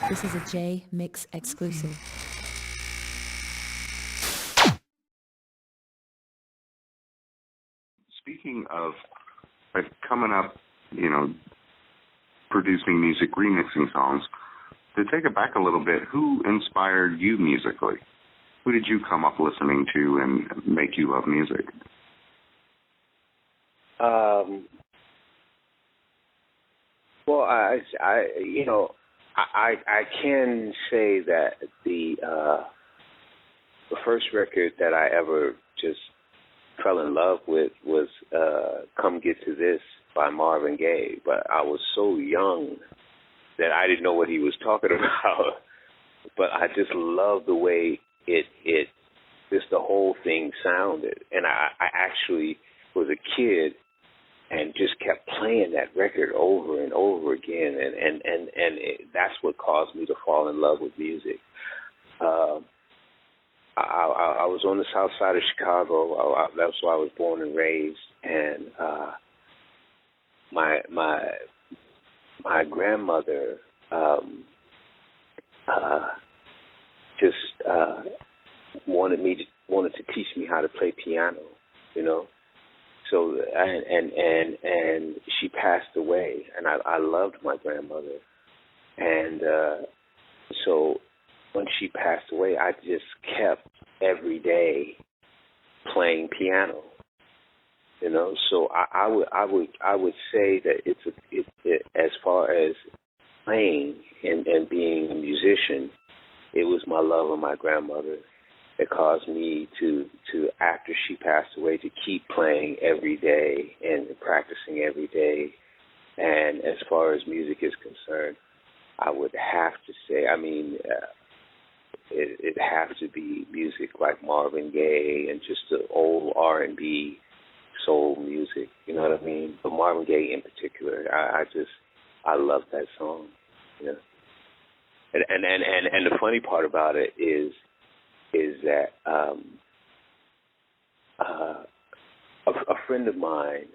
This is a Jmix exclusive. Speaking of coming up, producing music, remixing songs, to take it back a little bit, who inspired you musically? Who did you come up listening to and make you love music? Well, I can say that the first record that I ever just fell in love with was "Come Get to This" by Marvin Gaye. But I was so young that I didn't know what he was talking about. But I just loved the way it just the whole thing sounded. And I actually was a kid and just kept playing that record over and over again, and that's what caused me to fall in love with music. I was on the south side of Chicago. That's where I was born and raised, and my grandmother just wanted to teach me how to play piano, So and she passed away, and I loved my grandmother, and so when she passed away, I just kept every day playing piano, So I would say that it's as far as playing and being a musician, it was my love of my grandmother that caused me to after she passed away, to keep playing every day and practicing every day. And as far as music is concerned, I would have to say, it have to be music like Marvin Gaye and just the old R&B soul music, you know what I mean? But Marvin Gaye in particular, I love that song, And the funny part about it is that a friend of mine,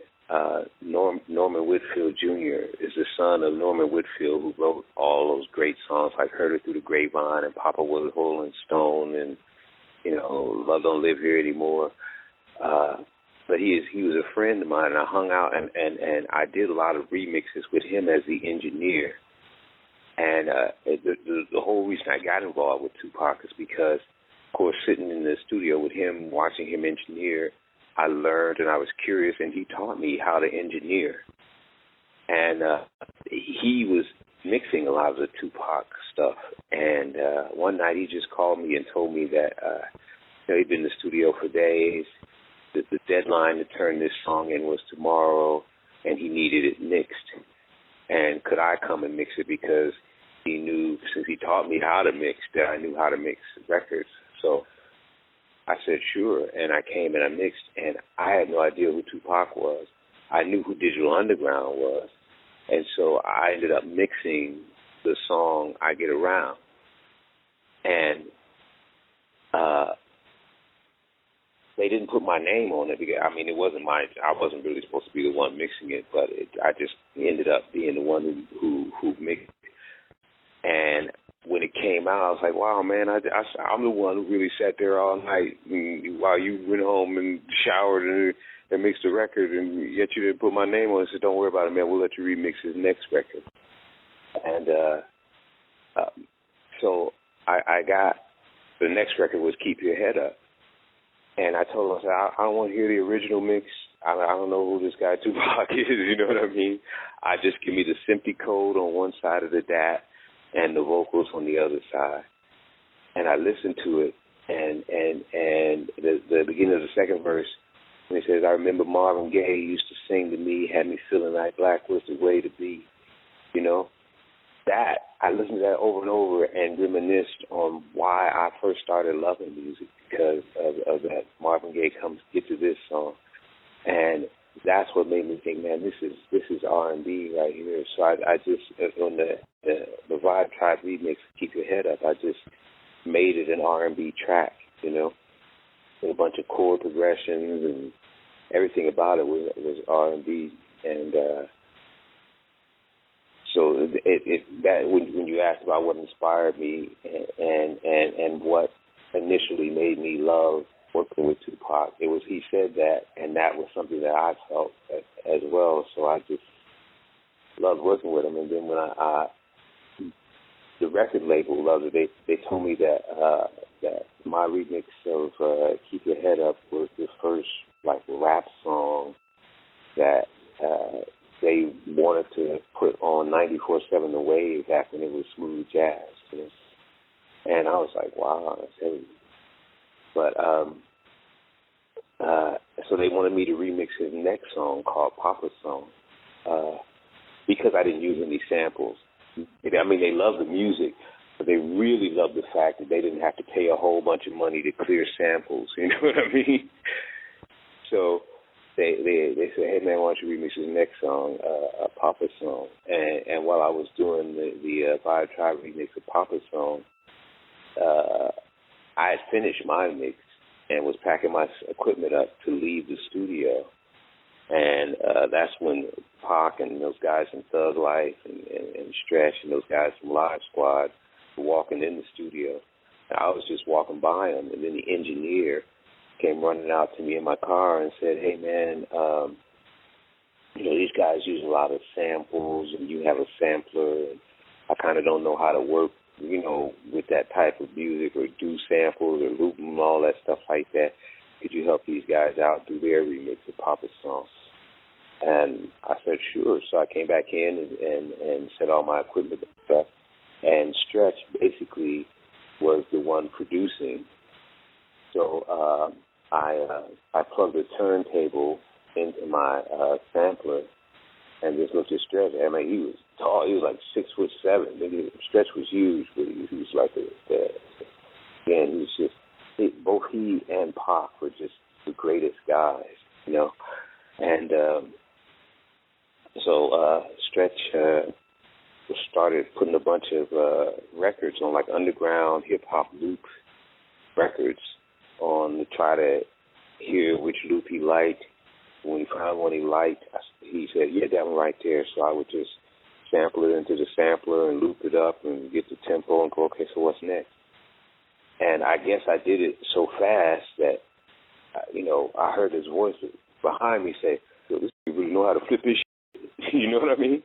Norman Whitfield Jr., is the son of Norman Whitfield, who wrote all those great songs like Heard It Through the Grapevine and Papa Was a Rolling Stone and, Love Don't Live Here Anymore. But he was a friend of mine, and I hung out and I did a lot of remixes with him as the engineer. And the whole reason I got involved with Tupac is because, of course, sitting in the studio with him, watching him engineer, I learned and I was curious, and he taught me how to engineer. And he was mixing a lot of the Tupac stuff. And one night he just called me and told me that he'd been in the studio for days. The deadline to turn this song in was tomorrow, and he needed it mixed. And could I come and mix it, because he knew, since he taught me how to mix, that I knew how to mix records. So I said, sure, and I came and I mixed, and I had no idea who Tupac was. I knew who Digital Underground was, and so I ended up mixing the song I Get Around. And they didn't put my name on it, because, it wasn't I wasn't really supposed to be the one mixing it, but I just ended up being the one who mixed it. And when it came out, I was like, wow, man, I'm the one who really sat there all night while you went home and showered and mixed the record, and yet you didn't put my name on it. I said, don't worry about it, man. We'll let you remix his next record. And so I got, the next record was Keep Your Head Up. And I told him, I said, I don't want to hear the original mix. I don't know who this guy Tupac is, you know what I mean? I just give me the Simpy code on one side of the DAT and the vocals on the other side. And I listened to it, and the beginning of the second verse, when he says, I remember Marvin Gaye used to sing to me, had me feeling like black was the way to be, That, I listened to that over and over and reminisced on why I first started loving music, because of that Marvin Gaye Comes Get to This song. And that's what made me think, man, this is R&B right here. So I just, on the Vibe Tribe remix, Keep Your Head Up, I just made it an R&B track, with a bunch of chord progressions, and everything about it was R&B. And So that when you asked about what inspired me and what initially made me love working with Tupac, he said that, and that was something that I felt as well. So I just loved working with him. And then when the record label loved it, they told me that my remix of "Keep Your Head Up" was the first like rap song that they wanted to put on 94.7 The Wave back when it was smooth jazz. You know? And I was like, wow, that's heavy. But so they wanted me to remix his next song called Papa's Song because I didn't use any samples. I mean, they love the music, but they really love the fact that they didn't have to pay a whole bunch of money to clear samples. You know what I mean? So they said, hey, man, why don't you remix his next song, Papa's Song? And while I was doing the Fire Tribe remix of Papa's Song, I had finished my mix and was packing my equipment up to leave the studio. And that's when Pac and those guys from Thug Life and Stretch and those guys from Live Squad were walking in the studio. And I was just walking by them, and then the engineer came running out to me in my car and said, hey, man, you know, these guys use a lot of samples, and you have a sampler, and I kind of don't know how to work, you know, with that type of music or do samples or loop them and all that stuff like that. Could you help these guys out, do their remix of Papa's Song? And I said, sure. So I came back in and set all my equipment and stuff. And Stretch basically was the one producing. So I plugged a turntable into my sampler and just looked at Stretch. I mean, he was tall. He was like 6'7". Stretch was huge, but he was like again, he was just, both he and Pac were just the greatest guys, you know. And so Stretch started putting a bunch of records on, like underground hip-hop loop records on to try to hear which loop he liked. When he found one he liked, he said, yeah, that one right there. So I would just sample it into the sampler and loop it up and get the tempo and go, okay, so what's next? And I guess I did it so fast that, you know, I heard his voice behind me say, yo, this dude really know how to flip his shit. You know what I mean?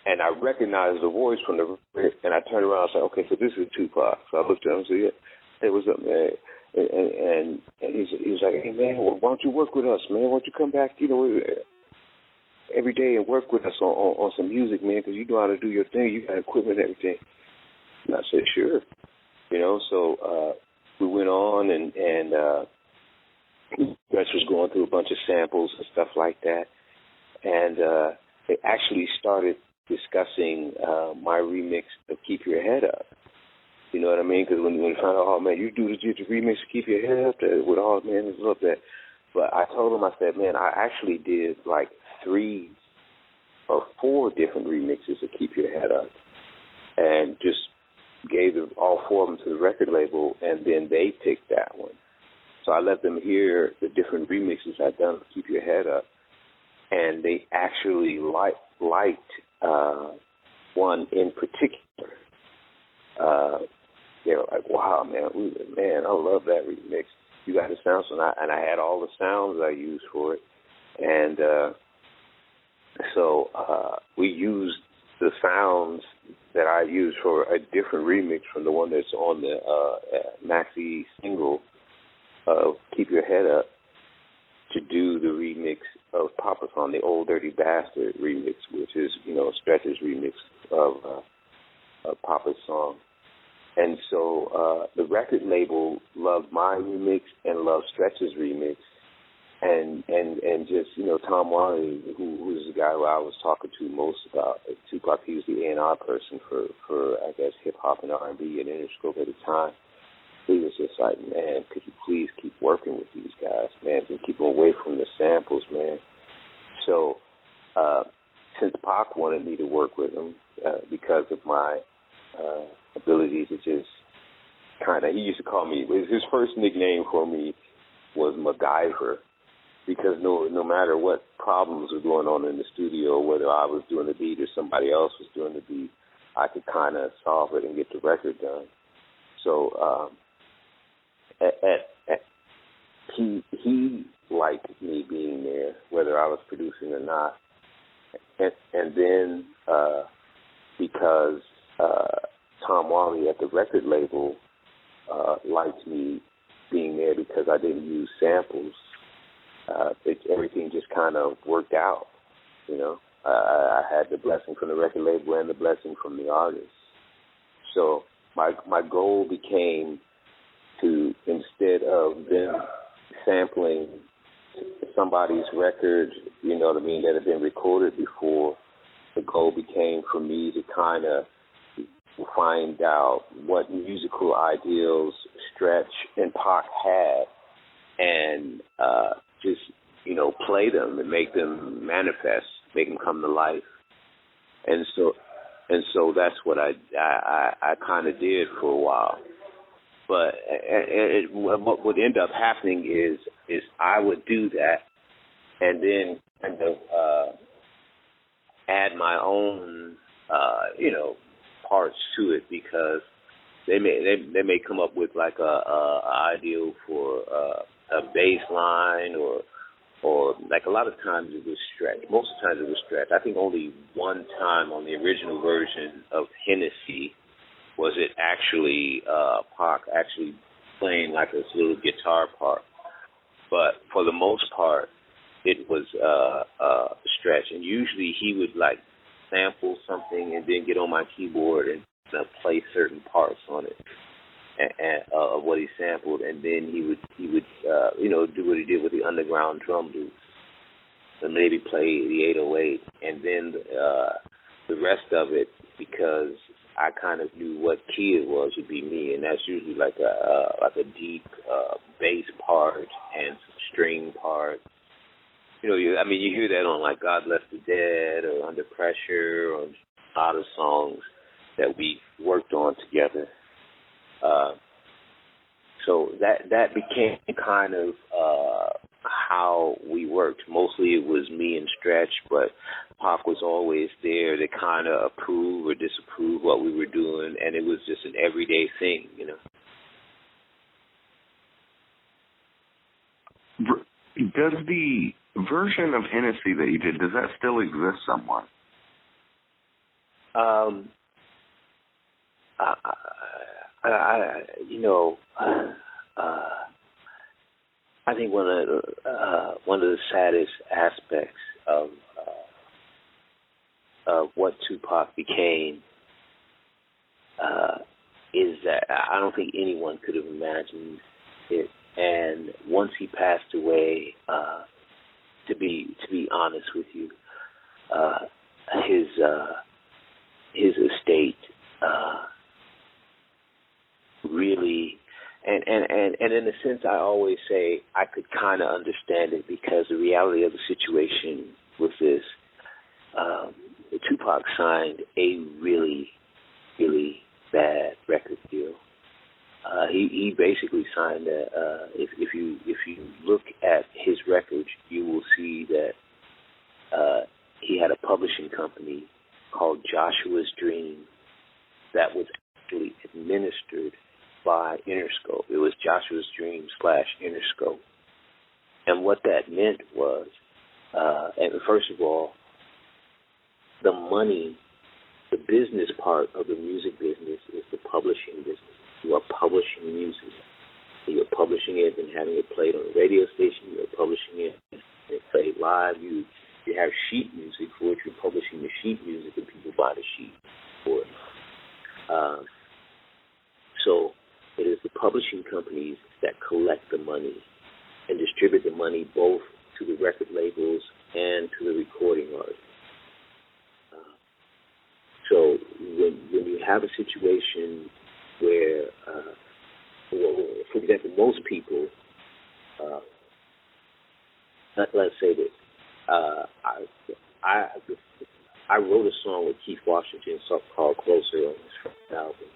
And I recognized the voice from the, and I turned around and said, okay, so this is Tupac. So I looked at him and said, yeah, hey, what's up, man? And he was like, hey, man, why don't you work with us, man? Why don't you come back, you know, every day and work with us on some music, man, because you know how to do your thing. You got equipment and everything. And I said, sure. You know, so we went on and Stretch was going through a bunch of samples and stuff like that. And they actually started discussing my remix of Keep Your Head Up. You know what I mean? Because when we found out, oh, man, you do the remix of Keep Your Head Up, with all, man, I love that. But I told him, I said, man, I actually did like 3 or 4 different remixes of Keep Your Head Up. And just gave all 4 of them to the record label, and then they picked that one. So I let them hear the different remixes I'd done to Keep Your Head Up, and they actually liked one in particular. They were like, wow, man, I love that remix. You got the sounds, and I had all the sounds I used for it. And so we used the sounds that I used for a different remix from the one that's on the maxi single of Keep Your Head Up to do the remix of Papa's Song, the Old Dirty Bastard remix, which is, you know, Stretch's remix of Papa's Song. And so the record label loved my remix and loved Stretch's remix. And just, you know, Tom Wiley, who's the guy who I was talking to most about Tupac, he was the A&R person for I guess, hip-hop and R&B and Interscope at the time. He was just like, man, could you please keep working with these guys, man, and keep them away from the samples, man. So since Pac wanted me to work with him because of my ability to just kind of, he used to call me, his first nickname for me was MacGyver. because no matter what problems were going on in the studio, whether I was doing the beat or somebody else was doing the beat, I could kind of solve it and get the record done. So he liked me being there, whether I was producing or not. And then because Tom Wally at the record label liked me being there because I didn't use samples, everything just kind of worked out, you know. I had the blessing from the record label and the blessing from the artist. So my goal became to, instead of them sampling somebody's record, you know what I mean, that had been recorded before, the goal became for me to kind of find out what musical ideals Stretch and Pac had and just, you know, play them and make them manifest, make them come to life. And so that's what I kind of did for a while. But what would end up happening is I would do that and then kind of add my own, you know, parts to it, because they may come up with like a ideal for a bass line or like a lot of times it was Stretch. Most of the times it was Stretch. I think only one time on the original version of Hennessy was it actually Pac actually playing like a little guitar part. But for the most part, it was Stretch. And usually he would like sample something and then get on my keyboard and play certain parts on it of what he sampled, and then he would you know, do what he did with the underground drum loops, and maybe play the 808, and then the rest of it, because I kind of knew what key it was, would be me, and that's usually like a deep bass part and some string parts. You know, you hear that on like God Bless the Dead or Under Pressure or a lot of songs that we worked on together. So that became kind of how we worked. Mostly it was me and Stretch, but Pac was always there to kind of approve or disapprove what we were doing, and it was just an everyday thing, you know. Does the version of Hennessy that you did, does that still exist somewhere? I think one of the saddest aspects of what Tupac became is that I don't think anyone could have imagined it. And once he passed away, to be honest with you, his estate really, and in a sense, I always say I could kind of understand it, because the reality of the situation was this: Tupac signed a really, really bad record deal. He basically signed a. If you look at his records, you will see that he had a publishing company called Joshua's Dream that was actually administered by Interscope. It was Joshua's Dream / Interscope. And what that meant was, and first of all, the money, the business part of the music business is the publishing business. You are publishing music. You are publishing it and having it played on a radio station. You are publishing it and played live. You have sheet music for it. You're publishing the sheet music and people buy the sheet for it. So it is the publishing companies that collect the money and distribute the money both to the record labels and to the recording artists. So when you have a situation where, for example, most people, let's say this, I wrote a song with Keith Washington called Closer on his first album.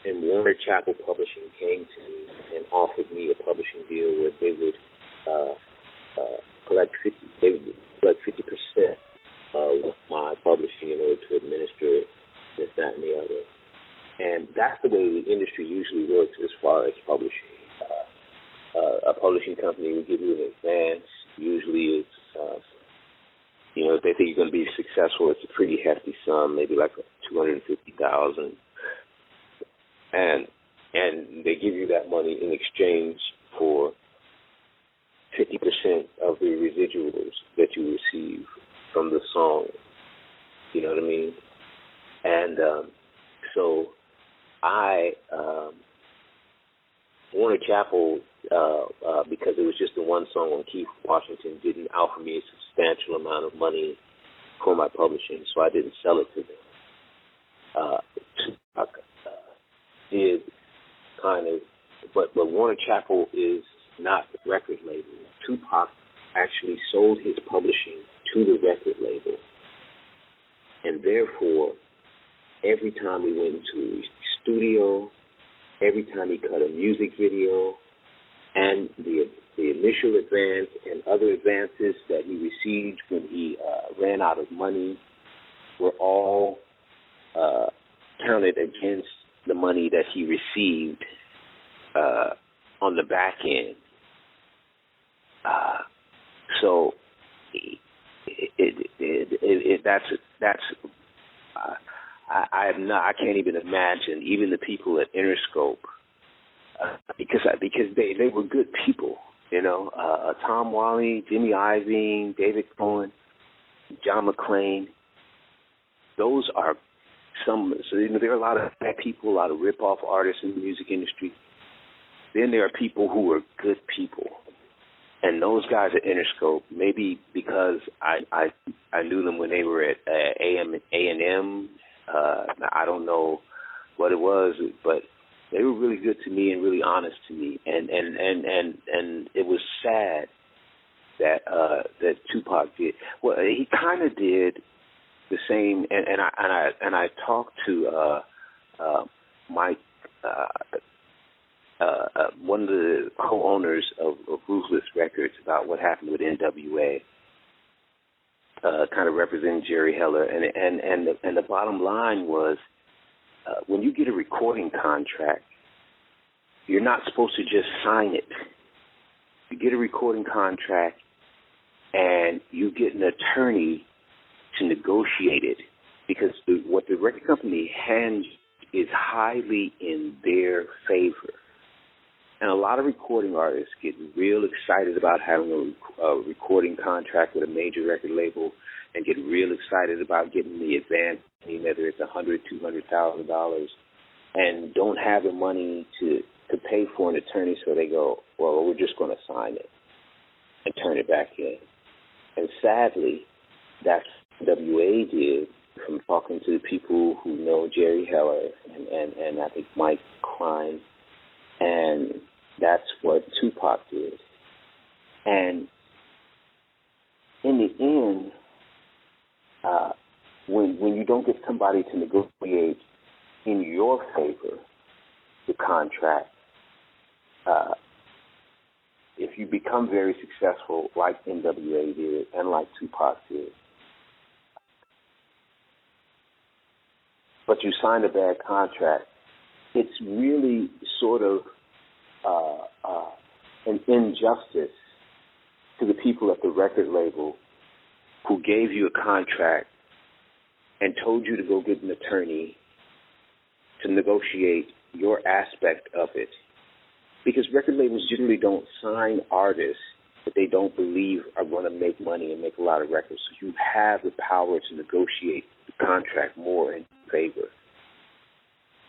And Warner Chappell Publishing came to me and offered me a publishing deal where they would collect 50% of my publishing in order to administer this, that, and the other. And that's the way the industry usually works as far as publishing. A publishing company will give you an advance. Usually it's, if they think you're going to be successful, it's a pretty hefty sum, maybe like $250,000. And they give you that money in exchange for 50% of the residuals that you receive from the song. You know what I mean? And so I, Warner Chappell, because it was just the one song on Keith Washington, didn't offer me a substantial amount of money for my publishing, so I didn't sell it to them. Tupac did kind of, but Warner Chappell is not the record label. Tupac actually sold his publishing to the record label, and therefore, every time we went into a studio, every time he cut a music video, and the initial advance and other advances that he received when he ran out of money were all counted against the money that he received on the back end. So I can't even imagine even the people at Interscope because they were good people, Tom Wally, Jimmy Iovine, David Cohen, John McClain. Those are some. So there are a lot of bad people, a lot of rip-off artists in the music industry. Then there are people who are good people. And those guys at Interscope, maybe because I knew them when they were at A&M. I don't know what it was, but they were really good to me and really honest to me. And it was sad that Tupac did. Well, he kind of did the same. And I talked to Mike. One of the co-owners of Ruthless Records about what happened with NWA, kind of representing Jerry Heller, and the bottom line was, when you get a recording contract, you're not supposed to just sign it. You get a recording contract, and you get an attorney to negotiate it, because what the record company hands is highly in their favor. And a lot of recording artists get real excited about having a recording contract with a major record label and get real excited about getting the advance, whether it's $100,000, $200,000, and don't have the money to pay for an attorney, so they go, well, we're just going to sign it and turn it back in. And sadly, that's what WA did, from talking to the people who know Jerry Heller and I think Mike Klein. And that's what Tupac did. And in the end, when you don't get somebody to negotiate in your favor the contract, if you become very successful like NWA did and like Tupac did, but you signed a bad contract, it's really sort of an injustice to the people at the record label who gave you a contract and told you to go get an attorney to negotiate your aspect of it. Because record labels generally don't sign artists that they don't believe are going to make money and make a lot of records. So you have the power to negotiate the contract more in favor.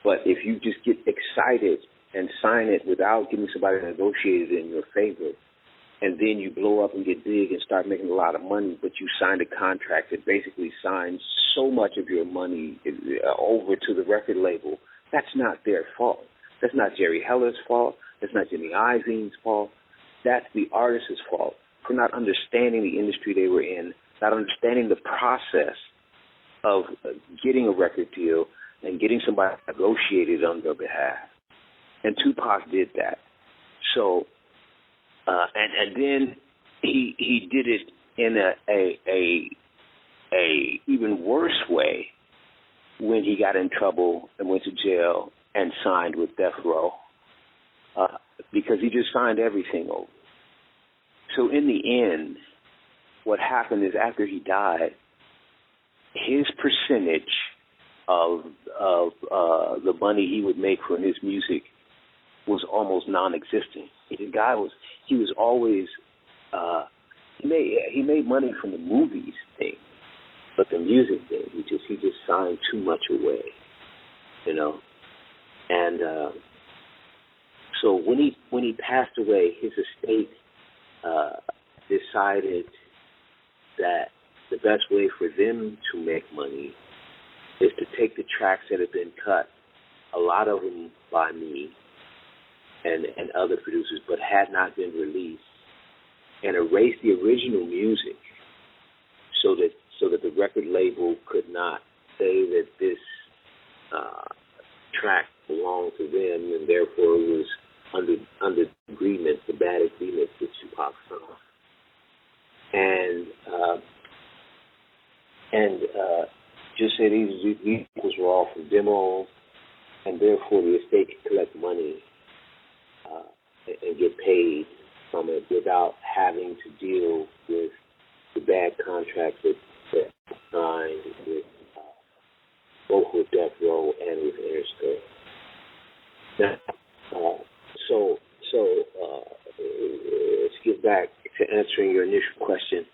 But if you just get excited and sign it without getting somebody to negotiate it in your favor, and then you blow up and get big and start making a lot of money, but you signed a contract that basically signs so much of your money over to the record label, that's not their fault. That's not Jerry Heller's fault. That's not Jimmy Iovine's fault. That's the artist's fault for not understanding the industry they were in, not understanding the process of getting a record deal and getting somebody negotiated on their behalf. And Tupac did that. So, and then he did it in a even worse way when he got in trouble and went to jail and signed with Death Row, because he just signed everything over. So in the end, what happened is after he died, his percentage of the money he would make from his music was almost non-existent. The guy was always he made money from the movies thing, but the music thing he just signed too much away, you know. And so when he passed away, his estate decided that the best way for them to make money is to take the tracks that have been cut, a lot of them by me and other producers, but had not been released, and erase the original music so that the record label could not say that this track belonged to them, and therefore it was under agreement, the bad agreement with Tupac song. And just say these vocals were all from demos, and therefore the estate could collect money and get paid from it without having to deal with the bad contract that signed with both with Death Row and with Interstate. Now, so let's get back to answering your initial question.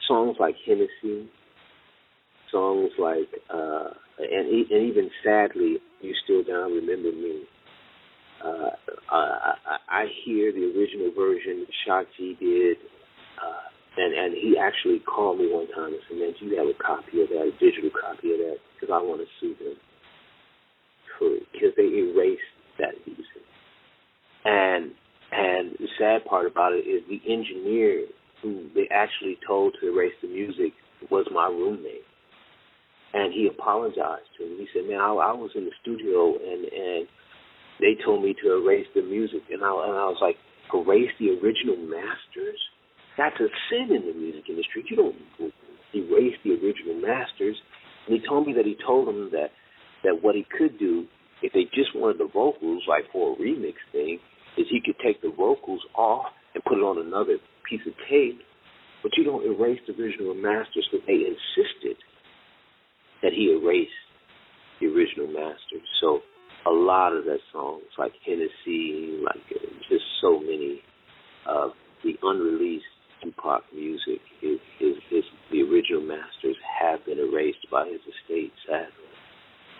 Songs like Hennessy, songs like and even sadly, You Still Down, Remember Me. I hear the original version Shock G did, and he actually called me one time and said, "Man, do you have a copy of that, a digital copy of that? Because I want to sue them because they erased that music." And the sad part about it is the engineer who they actually told to erase the music was my roommate. And he apologized to him. He said, "Man, I was in the studio and they told me to erase the music." And I was like, erase the original masters? That's a sin in the music industry. You don't erase the original masters. And he told me that he told them that what he could do, if they just wanted the vocals, like for a remix thing, is he could take the vocals off and put it on another piece of tape, but you don't erase the original masters. But they insisted that he erased the original masters. So a lot of that songs, like Hennessy, like just so many of the unreleased Tupac music, the original masters have been erased by his estate, sadly.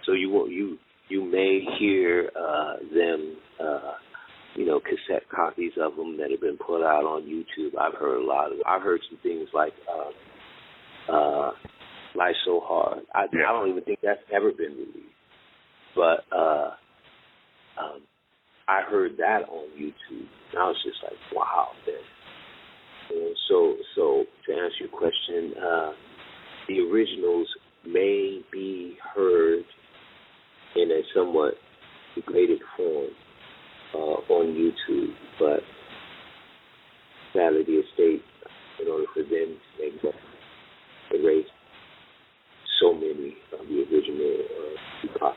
So you may hear them, cassette copies of them that have been put out on YouTube. I've heard some things like Life So Hard. I don't even think that's ever been released. But I heard that on YouTube, and I was just like, wow, man. So to answer your question, the originals may be heard in a somewhat degraded form on YouTube, but sadly the estate, in order for them to make that, erase so many of the original Tupac